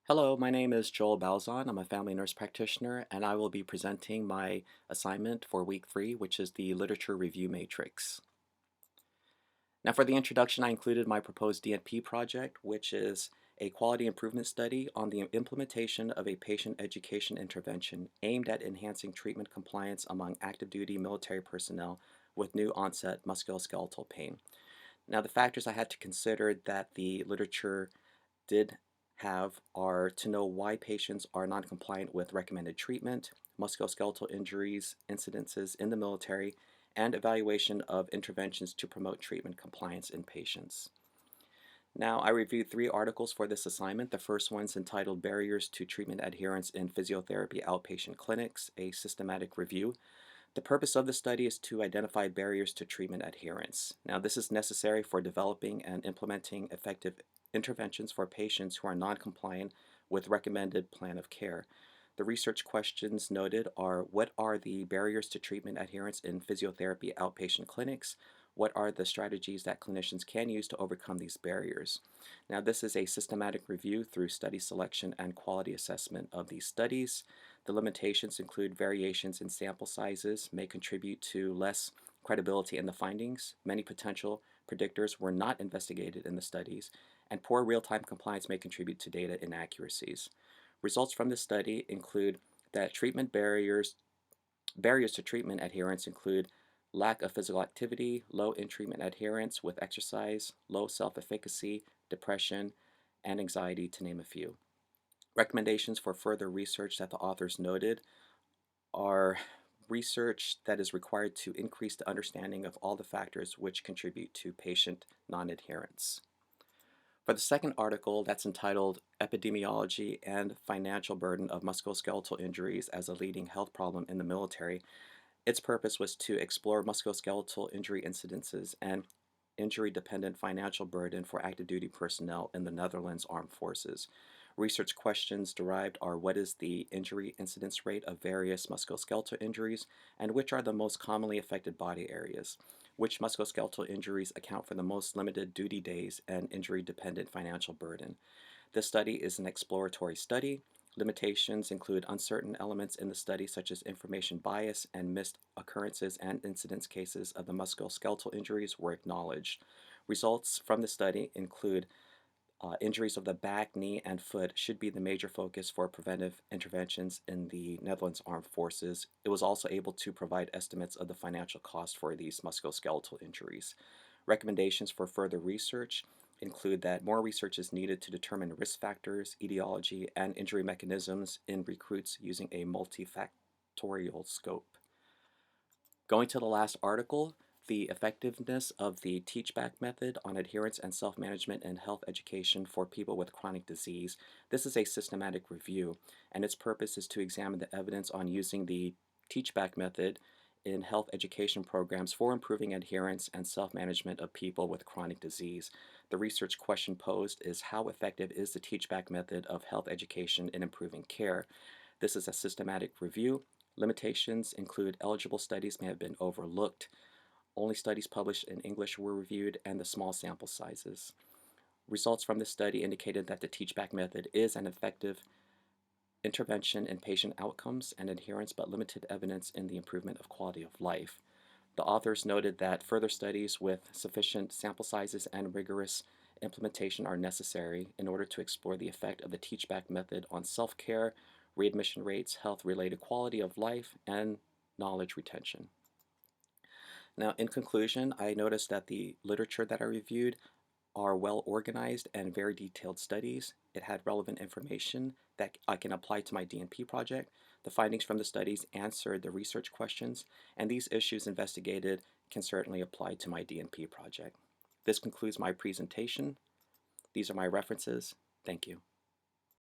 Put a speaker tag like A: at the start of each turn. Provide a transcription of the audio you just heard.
A: Hello, my name is Joel Balzon. I'm a family nurse practitioner, and I will be presenting my assignment for week 3, which is the Literature Review Matrix. Now, for the introduction, I included my proposed DNP project, which is a quality improvement study on the implementation of a patient education intervention aimed at enhancing treatment compliance among active duty military personnel with new onset musculoskeletal pain. Now, the factors I had to consider that the literature did have are to know why patients are non-compliant with recommended treatment, musculoskeletal injuries, incidences in the military, and evaluation of interventions to promote treatment compliance in patients. Now, I reviewed 3 articles for this assignment. The first one's entitled Barriers to Treatment Adherence in Physiotherapy Outpatient Clinics, a Systematic Review. The purpose of the study is to identify barriers to treatment adherence. Now, this is necessary for developing and implementing effective interventions for patients who are non-compliant with recommended plan of care. The research questions noted are: what are the barriers to treatment adherence in physiotherapy outpatient clinics? What are the strategies that clinicians can use to overcome these barriers? Now, this is a systematic review through study selection and quality assessment of these studies. The limitations include variations in sample sizes may contribute to less credibility in the findings. Many potential predictors were not investigated in the studies, and poor real-time compliance may contribute to data inaccuracies. Results from this study include that barriers to treatment adherence include lack of physical activity, low in-treatment adherence with exercise, low self-efficacy, depression, and anxiety, to name a few. Recommendations for further research that the authors noted are research that is required to increase the understanding of all the factors which contribute to patient non-adherence. For the second article, that's entitled Epidemiology and Financial Burden of Musculoskeletal Injuries as a Leading Health Problem in the Military, its purpose was to explore musculoskeletal injury incidences and injury-dependent financial burden for active duty personnel in the Netherlands Armed Forces. Research questions derived are: what is the injury incidence rate of various musculoskeletal injuries, and which are the most commonly affected body areas? Which musculoskeletal injuries account for the most limited duty days and injury-dependent financial burden? This study is an exploratory study. Limitations include uncertain elements in the study, such as information bias and missed occurrences and incidence cases of the musculoskeletal injuries were acknowledged. Results from the study include injuries of the back, knee, and foot should be the major focus for preventive interventions in the Netherlands Armed Forces. It was also able to provide estimates of the financial cost for these musculoskeletal injuries. Recommendations for further research include that more research is needed to determine risk factors, etiology, and injury mechanisms in recruits using a multifactorial scope. Going to the last article, the effectiveness of the teach-back method on adherence and self-management in health education for people with chronic disease. This is a systematic review, and its purpose is to examine the evidence on using the teach-back method in health education programs for improving adherence and self-management of people with chronic disease. The research question posed is: how effective is the teach-back method of health education in improving care? This is a systematic review. Limitations include eligible studies may have been overlooked, only studies published in English were reviewed, and the small sample sizes. Results from this study indicated that the teach-back method is an effective intervention in patient outcomes and adherence, but limited evidence in the improvement of quality of life. The authors noted that further studies with sufficient sample sizes and rigorous implementation are necessary in order to explore the effect of the teach-back method on self-care, readmission rates, health-related quality of life, and knowledge retention. Now, in conclusion, I noticed that the literature that I reviewed are well organized and very detailed studies. It had relevant information that I can apply to my DNP project. The findings from the studies answered the research questions, and these issues investigated can certainly apply to my DNP project. This concludes my presentation. These are my references. Thank you.